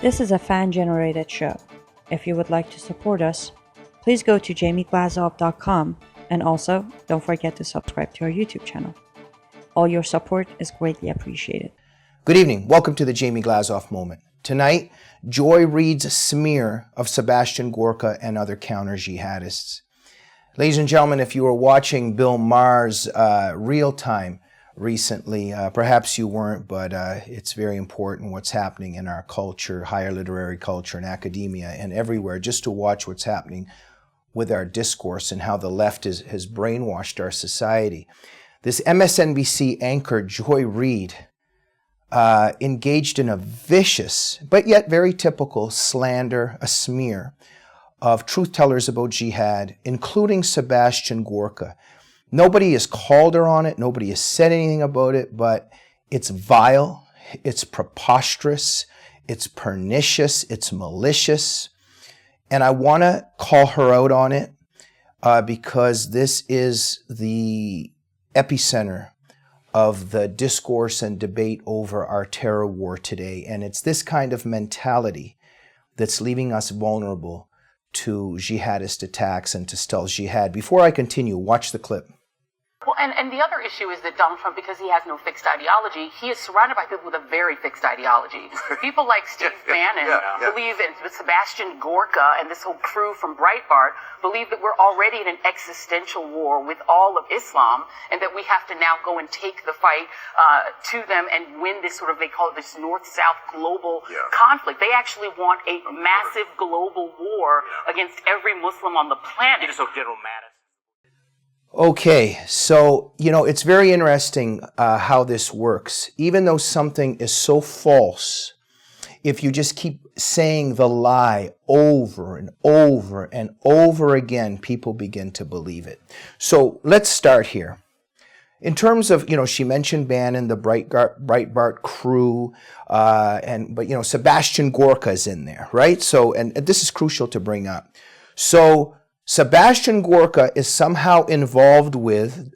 This is a fan-generated show. If you would like to support us, please go to jamieglazov.com, and also don't forget to subscribe to our YouTube channel. All your support is greatly appreciated. Good evening. Welcome to the Jamie Glazov Moment. Tonight, Joy Reid's smear of Sebastian Gorka and other counter-jihadists. Ladies and gentlemen, if you were watching Bill Maher's Real Time recently, perhaps you weren't, but it's very important what's happening in our culture, higher literary culture and academia and everywhere, just to watch what's happening with our discourse and how the left has brainwashed our society. This MSNBC anchor, Joy Reid, engaged in a vicious, but yet very typical slander, a smear of truth-tellers about jihad, including Sebastian Gorka. Nobody has called her on it, nobody has said anything about it, but it's vile, it's preposterous, it's pernicious, it's malicious, and I want to call her out on it because this is the epicenter of the discourse and debate over our terror war today. And it's this kind of mentality that's leaving us vulnerable to jihadist attacks and to stealth jihad. Before I continue, watch the clip. Well, and the other issue is that Donald Trump, because he has no fixed ideology, he is surrounded by people with a very fixed ideology. People like Steve Bannon believe, and Sebastian Gorka and this whole crew from Breitbart believe that we're already in an existential war with all of Islam, and that we have to now go and take the fight to them and win this sort of, they call it this north-south global conflict. They actually want a massive global war against every Muslim on the planet. So General Mattis. Okay, so, it's very interesting how this works. Even though something is so false, if you just keep saying the lie over and over and over again, people begin to believe it. So let's start here. In terms of, she mentioned Bannon, the Breitbart crew, but Sebastian Gorka is in there, right? So, and this is crucial to bring up. So, Sebastian Gorka is somehow involved with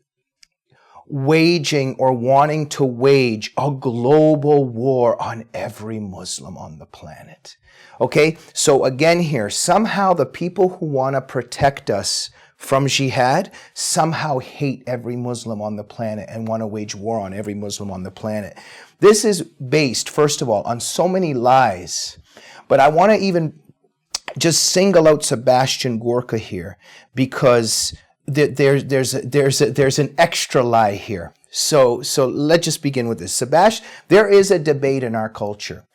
waging or wanting to wage a global war on every Muslim on the planet. Okay, so again here, somehow the people who want to protect us from jihad somehow hate every Muslim on the planet and want to wage war on every Muslim on the planet. This is based, first of all, on so many lies, but I want to even just single out Sebastian Gorka here because there's an extra lie here. So let's just begin with this. There is a debate in our culture.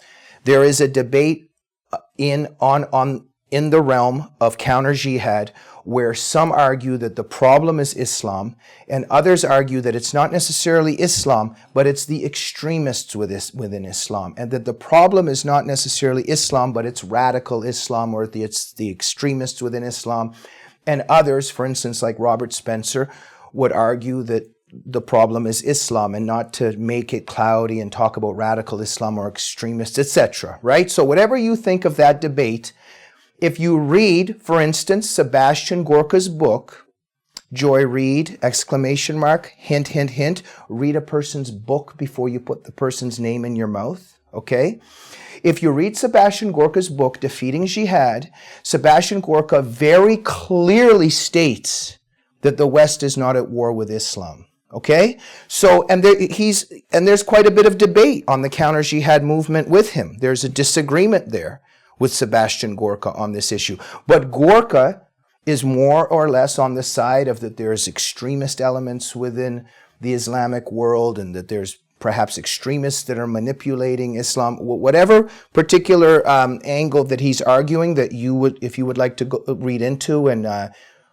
There is a debate in the realm of counter-jihad where some argue that the problem is Islam and others argue that it's not necessarily Islam, but it's the extremists within Islam, and that the problem is not necessarily Islam, but it's radical Islam, or it's the extremists within Islam. And others, for instance, like Robert Spencer, would argue that the problem is Islam and not to make it cloudy and talk about radical Islam or extremists, etc. Right? So whatever you think of that debate, if you read, for instance, Sebastian Gorka's book, Joy Reid, exclamation mark, hint, hint, hint, read a person's book before you put the person's name in your mouth, okay? If you read Sebastian Gorka's book, Defeating Jihad, Sebastian Gorka very clearly states that the West is not at war with Islam. Okay? So, and there's quite a bit of debate on the counter-jihad movement with him. There's a disagreement there with Sebastian Gorka on this issue. But Gorka is more or less on the side of that there's extremist elements within the Islamic world and that there's perhaps extremists that are manipulating Islam. Whatever particular angle that he's arguing that if you would like to go read into and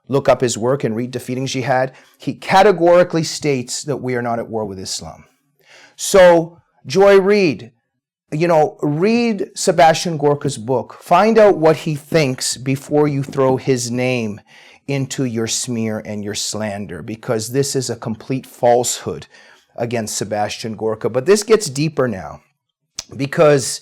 look up his work and read Defeating Jihad, he categorically states that we are not at war with Islam. So, Joy Reid, read Sebastian Gorka's book. Find out what he thinks before you throw his name into your smear and your slander, because this is a complete falsehood against Sebastian Gorka. But this gets deeper now, because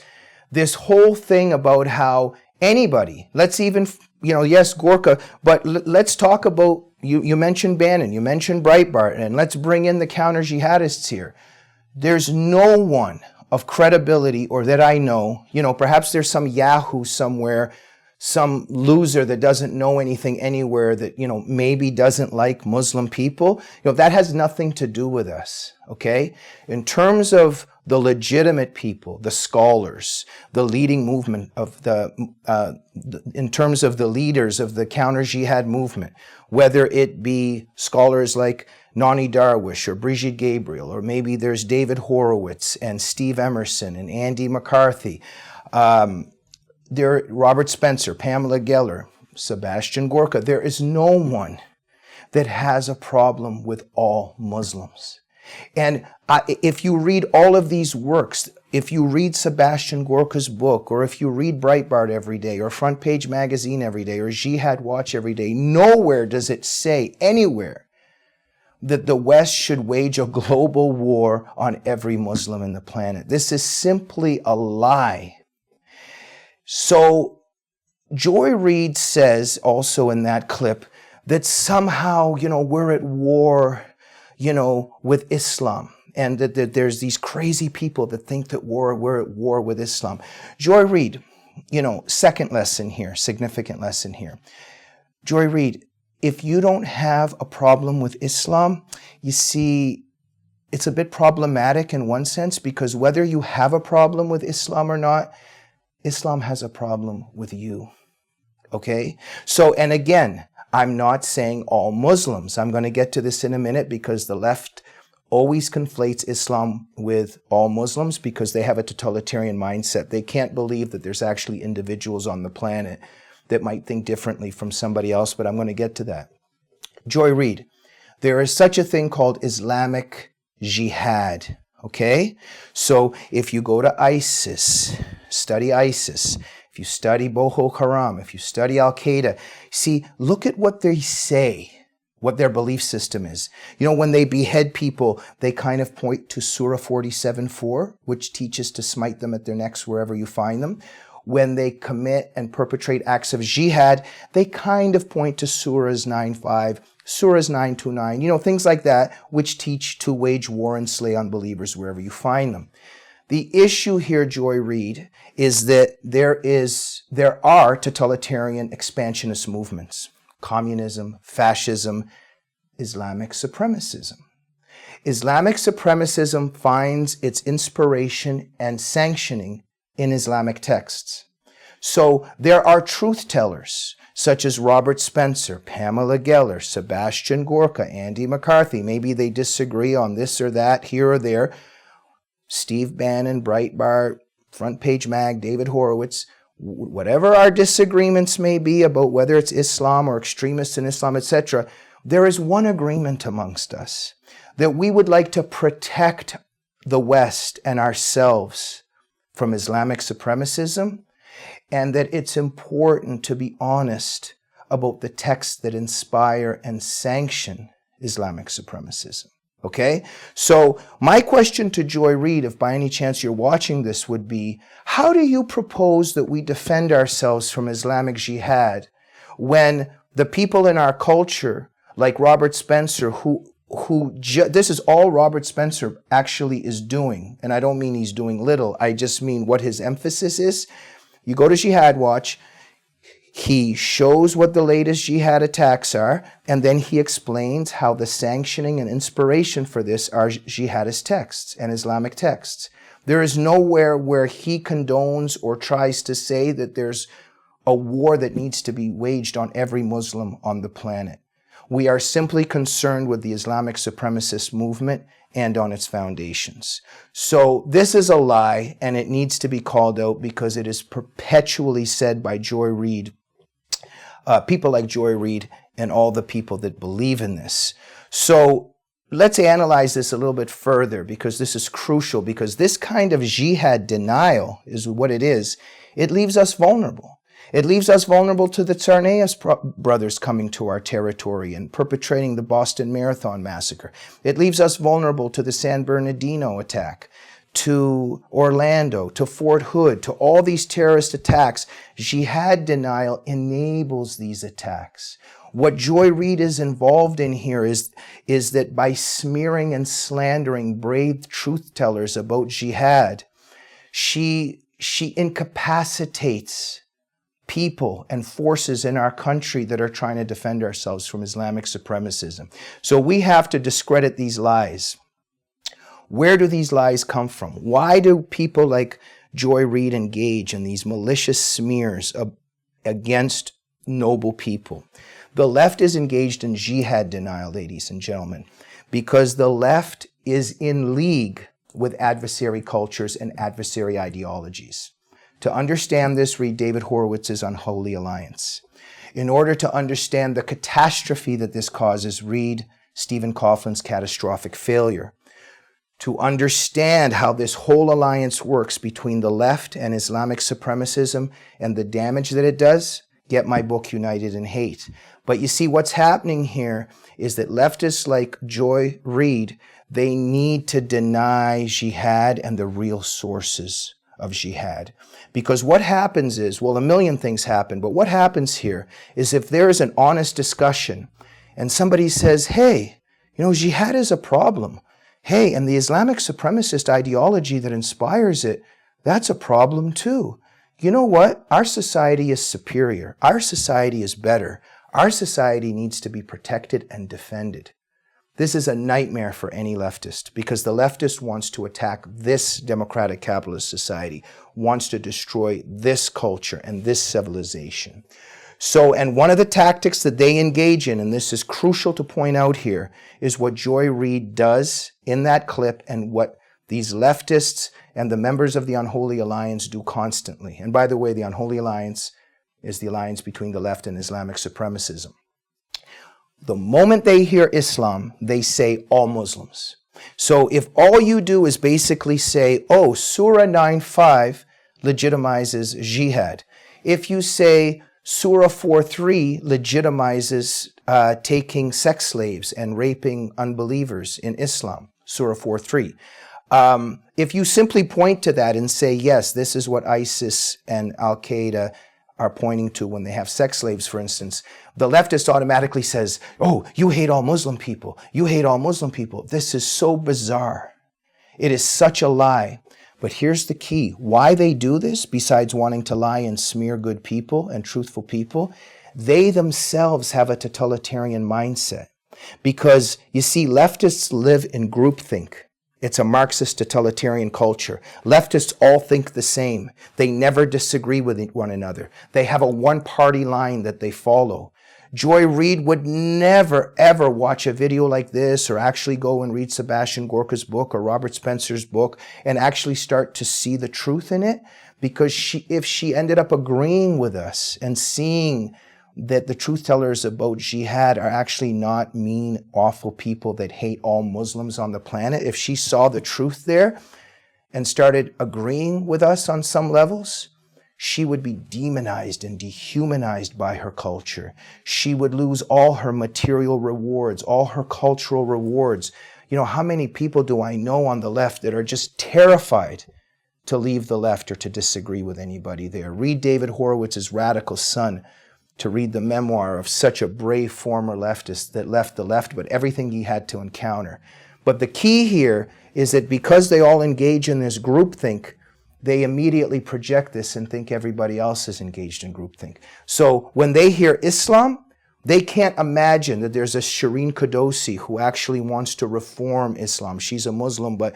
this whole thing about how anybody, let's even, yes, Gorka, but let's talk about, you mentioned Bannon, you mentioned Breitbart, and let's bring in the counter-jihadists here. There's no one of credibility or that I know, perhaps there's some Yahoo somewhere, some loser that doesn't know anything anywhere that, maybe doesn't like Muslim people. That has nothing to do with us, okay? In terms of the legitimate people, the scholars, the leading movement of in terms of the leaders of the counter-jihad movement, whether it be scholars like Nani Darwish or Brigitte Gabriel, or maybe there's David Horowitz and Steve Emerson and Andy McCarthy, Robert Spencer, Pamela Geller, Sebastian Gorka. There is no one that has a problem with all Muslims. And if you read all of these works, if you read Sebastian Gorka's book, or if you read Breitbart every day, or Front Page Magazine every day, or Jihad Watch every day, nowhere does it say anywhere that the West should wage a global war on every Muslim in the planet. This is simply a lie. So Joy Reid says also in that clip that somehow, we're at war, with Islam, and that there's these crazy people that think that we're at war with Islam. Joy Reid, second lesson here, significant lesson here. Joy Reid, if you don't have a problem with Islam, you see, it's a bit problematic in one sense, because whether you have a problem with Islam or not, Islam has a problem with you, okay? So, and again, I'm not saying all Muslims. I'm going to get to this in a minute, because the left always conflates Islam with all Muslims because they have a totalitarian mindset. They can't believe that there's actually individuals on the planet that might think differently from somebody else, but I'm going to get to that. Joy Reid, there is such a thing called Islamic Jihad. Okay? So if you go to ISIS, study ISIS, if you study Boko Haram, if you study Al-Qaeda, see, look at what they say, what their belief system is. When they behead people, they kind of point to Surah 47:4, which teaches to smite them at their necks wherever you find them. When they commit and perpetrate acts of jihad, they kind of point to Surahs 9:5, Surahs 9:29, things like that, which teach to wage war and slay unbelievers wherever you find them. The issue here, Joy Reid, is that there are totalitarian expansionist movements: communism, fascism, Islamic supremacism. Islamic supremacism finds its inspiration and sanctioning in Islamic texts. So there are truth tellers such as Robert Spencer, Pamela Geller, Sebastian Gorka, Andy McCarthy. Maybe they disagree on this or that, here or there. Steve Bannon, Breitbart, Front Page Mag, David Horowitz. Whatever our disagreements may be about whether it's Islam or extremists in Islam, etc., there is one agreement amongst us, that we would like to protect the West and ourselves from Islamic supremacism, and that it's important to be honest about the texts that inspire and sanction Islamic supremacism. Okay? So my question to Joy Reid, if by any chance you're watching this, would be, how do you propose that we defend ourselves from Islamic jihad when the people in our culture, like Robert Spencer, this is all Robert Spencer actually is doing, and I don't mean he's doing little, I just mean what his emphasis is. You go to Jihad Watch, he shows what the latest jihad attacks are, and then he explains how the sanctioning and inspiration for this are jihadist texts and Islamic texts. There is nowhere where he condones or tries to say that there's a war that needs to be waged on every Muslim on the planet. We are simply concerned with the Islamic supremacist movement and on its foundations. So this is a lie, and it needs to be called out because it is perpetually said by Joy Reid, people like Joy Reid and all the people that believe in this. So let's analyze this a little bit further, because this is crucial, because this kind of jihad denial is what it is. It leaves us vulnerable. It leaves us vulnerable to the Tsarnaeus brothers coming to our territory and perpetrating the Boston Marathon massacre. It leaves us vulnerable to the San Bernardino attack, to Orlando, to Fort Hood, to all these terrorist attacks. Jihad denial enables these attacks. What Joy Reid is involved in here is that by smearing and slandering brave truth tellers about jihad, She incapacitates people and forces in our country that are trying to defend ourselves from Islamic supremacism. So we have to discredit these lies. Where do these lies come from? Why do people like Joy Reid engage in these malicious smears against noble people? The left is engaged in jihad denial, ladies and gentlemen, because the left is in league with adversary cultures and adversary ideologies. To understand this, read David Horowitz's Unholy Alliance. In order to understand the catastrophe that this causes, read Stephen Coughlin's Catastrophic Failure. To understand how this whole alliance works between the left and Islamic supremacism and the damage that it does, get my book, United in Hate. But you see, what's happening here is that leftists like Joy Reid, they need to deny jihad and the real sources of jihad. Because what happens is, well, a million things happen, but what happens here is if there is an honest discussion and somebody says, hey, jihad is a problem. Hey, and the Islamic supremacist ideology that inspires it, that's a problem too. You know what? Our society is superior. Our society is better. Our society needs to be protected and defended. This is a nightmare for any leftist because the leftist wants to attack this democratic capitalist society, wants to destroy this culture and this civilization. So, and one of the tactics that they engage in, and this is crucial to point out here, is what Joy Reid does in that clip and what these leftists and the members of the Unholy Alliance do constantly. And by the way, the Unholy Alliance is the alliance between the left and Islamic supremacism. The moment they hear Islam, they say all Muslims. So if all you do is basically say, oh, Surah 9:5 legitimizes jihad. If you say Surah 4:3 legitimizes taking sex slaves and raping unbelievers in Islam, Surah 4:3. If you simply point to that and say, yes, this is what ISIS and Al-Qaeda are pointing to when they have sex slaves, for instance, the leftist automatically says, oh, you hate all Muslim people. You hate all Muslim people. This is so bizarre. It is such a lie. But here's the key. Why they do this, besides wanting to lie and smear good people and truthful people, they themselves have a totalitarian mindset. Because, you see, leftists live in groupthink. It's a Marxist totalitarian culture. Leftists all think the same. They never disagree with one another. They have a one-party line that they follow. Joy Reid would never, ever watch a video like this or actually go and read Sebastian Gorka's book or Robert Spencer's book and actually start to see the truth in it, because if she ended up agreeing with us and seeing that the truth tellers about jihad are actually not mean, awful people that hate all Muslims on the planet, if she saw the truth there and started agreeing with us on some levels, she would be demonized and dehumanized by her culture. She would lose all her material rewards, all her cultural rewards. How many people do I know on the left that are just terrified to leave the left or to disagree with anybody there? Read David Horowitz's Radical Son, to read the memoir of such a brave former leftist that left the left, but everything he had to encounter. But the key here is that because they all engage in this groupthink, they immediately project this and think everybody else is engaged in groupthink. So when they hear Islam, they can't imagine that there's a Shireen Qudosi who actually wants to reform Islam. She's a Muslim, but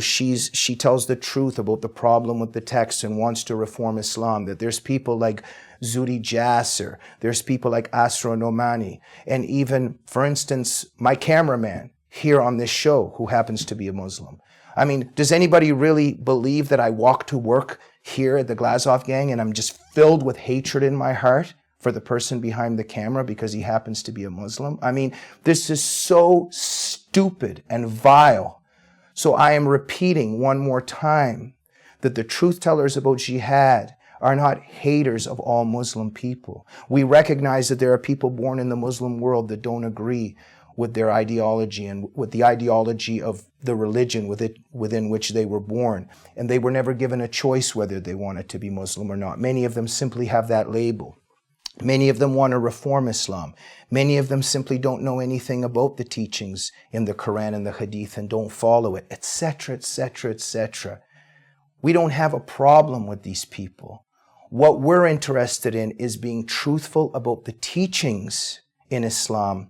she tells the truth about the problem with the text and wants to reform Islam. That there's people like Zudi Jasser, there's people like Asra Nomani, and even, for instance, my cameraman here on this show who happens to be a Muslim. I mean, does anybody really believe that I walk to work here at the Glazov Gang and I'm just filled with hatred in my heart for the person behind the camera because he happens to be a Muslim? I mean, this is so stupid and vile. So I am repeating one more time that the truth tellers about jihad are not haters of all Muslim people. We recognize that there are people born in the Muslim world that don't agree with their ideology and with the ideology of the religion within which they were born. And they were never given a choice whether they wanted to be Muslim or not. Many of them simply have that label. Many of them want to reform Islam. Many of them simply don't know anything about the teachings in the Quran and the Hadith and don't follow it, etc., etc., etc. We don't have a problem with these people. What we're interested in is being truthful about the teachings in Islam,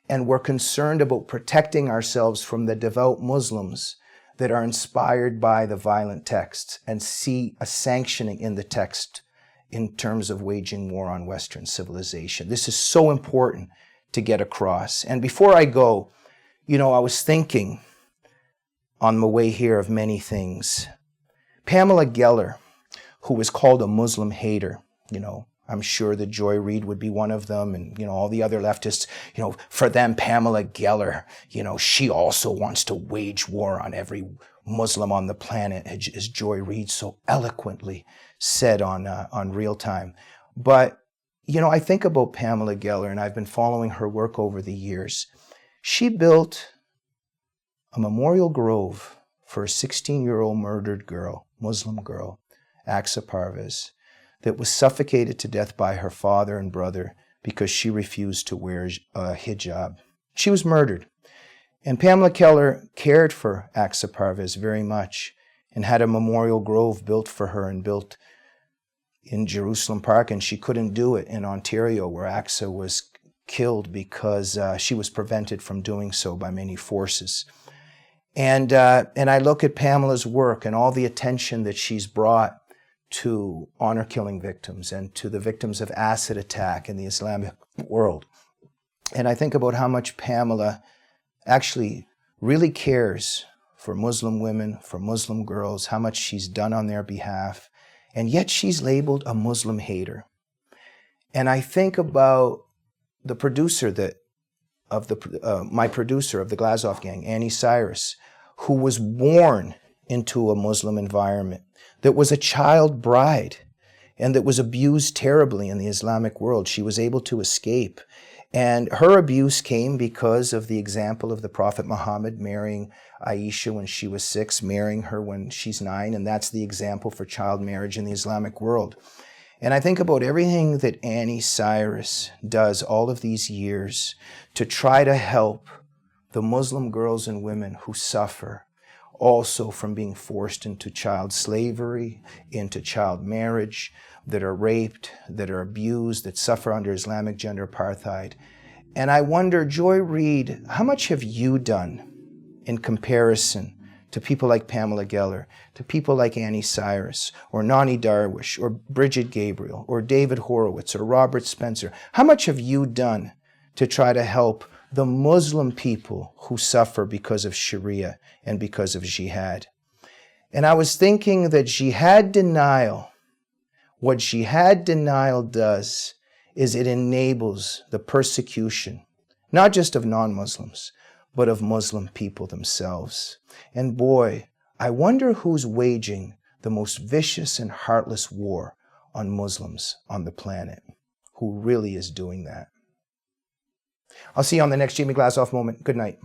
and we're concerned about protecting ourselves from the devout Muslims that are inspired by the violent texts and see a sanctioning in the text in terms of waging war on Western civilization. This is so important to get across. And before I go, I was thinking on the way here of many things. Pamela Geller, who was called a Muslim hater, I'm sure that Joy Reid would be one of them, and all the other leftists, for them, Pamela Geller, she also wants to wage war on every Muslim on the planet, as Joy Reid so eloquently said on Real Time. But I think about Pamela Geller, and I've been following her work over the years. She built a memorial grove for a 16-year-old murdered girl, Muslim girl, Aqsa Parvez, that was suffocated to death by her father and brother because she refused to wear a hijab. She was murdered. And Pamela Geller cared for Aqsa Parvez very much and had a memorial grove built for her and built in Jerusalem Park, and she couldn't do it in Ontario, where Aqsa was killed because she was prevented from doing so by many forces. And I look at Pamela's work and all the attention that she's brought to honor-killing victims and to the victims of acid attack in the Islamic world. And I think about how much Pamela actually really cares for Muslim women, for Muslim girls, how much she's done on their behalf, and yet she's labeled a Muslim hater. And I think about the producer my producer of the Glazov Gang, Annie Cyrus, who was born into a Muslim environment, that was a child bride, and that was abused terribly in the Islamic world. She was able to escape. And her abuse came because of the example of the Prophet Muhammad marrying Aisha when she was 6, marrying her when she's 9, and that's the example for child marriage in the Islamic world. And I think about everything that Annie Cyrus does all of these years to try to help the Muslim girls and women who suffer also from being forced into child slavery, into child marriage, that are raped, that are abused, that suffer under Islamic gender apartheid. And I wonder, Joy Reid, how much have you done in comparison to people like Pamela Geller, to people like Annie Cyrus, or Nani Darwish, or Bridget Gabriel, or David Horowitz, or Robert Spencer? How much have you done to try to help the Muslim people who suffer because of Sharia and because of jihad? And I was thinking that jihad denial, what jihad denial does is it enables the persecution, not just of non-Muslims, but of Muslim people themselves. And boy, I wonder who's waging the most vicious and heartless war on Muslims on the planet, who really is doing that. I'll see you on the next Jamie Glazov moment. Good night.